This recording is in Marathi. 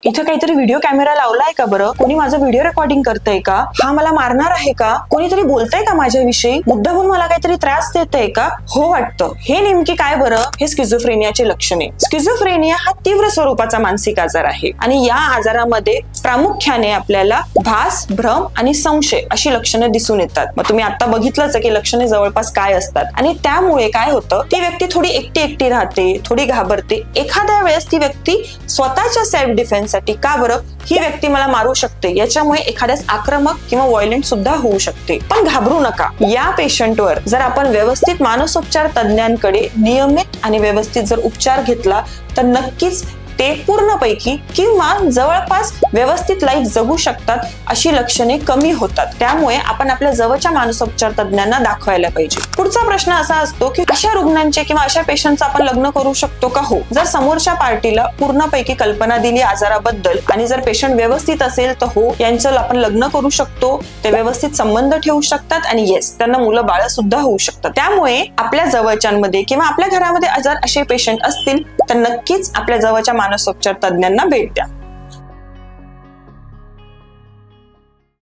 इथं काहीतरी व्हिडिओ कॅमेरा लावलाय का बरं? कोणी माझं व्हिडिओ रेकॉर्डिंग करतंय का? हा मला मारणार आहे का? कोणीतरी बोलतंय का माझ्याविषयी? मुद्दामून मला काहीतरी त्रास देतंय का? हो वाटतं. हे नेमकी काय बरं? हे स्किझोफ्रेनियाचे लक्षणे. स्किझोफ्रेनिया हा तीव्र स्वरूपाचा मानसिक आजार आहे आणि या आजारामध्ये प्रामुख्याने आपल्याला भास, भ्रम आणि संशय अशी लक्षणं दिसून येतात. मग तुम्ही आता बघितलंच की लक्षणे जवळपास काय असतात आणि त्यामुळे काय होतं, ती व्यक्ती थोडी एकटी राहते, थोडी घाबरते. एखाद्या वेळेस ती व्यक्ती स्वतःच्या सेल्फ डिफेन्स साठी का बरं ही व्यक्ती मला मारू शकते याच्यामुळे एखाद्यास आक्रमक किंवा व्हायलेंट सुद्धा होऊ शकते. पण घाबरू नका. या पेशंटवर जर आपण व्यवस्थित मानसोपचार तज्ञांकडे नियमित आणि व्यवस्थित जर उपचार घेतला तर नक्कीच ते पूर्णपैकी किंवा जवळपास व्यवस्थित लाईफ जगू शकतात अशी लक्षणे कमी होतात. त्यामुळे आपण आपल्या जवळच्या मानसोपचार तज्ञांना दाखवायला पाहिजे. पुढचा प्रश्न असा असतो की अशा रुग्णांचे किंवा अशा पेशंटचं आपण लग्न करू शकतो का? हो. जर समोरच्या पार्टीला पूर्णपैकी कल्पना दिली आजाराबद्दल आणि जर पेशंट व्यवस्थित असेल तर हो, यांचं आपण लग्न करू शकतो. ते व्यवस्थित संबंध ठेवू शकतात आणि येस, त्यांना मुलं बाळ सुद्धा होऊ शकतात. त्यामुळे आपल्या जवळच्यांमध्ये किंवा आपल्या घरामध्ये जर असे पेशंट असतील तर नक्कीच आपल्या जवळच्या मानसोपचार तज्ञांना भेट द्या.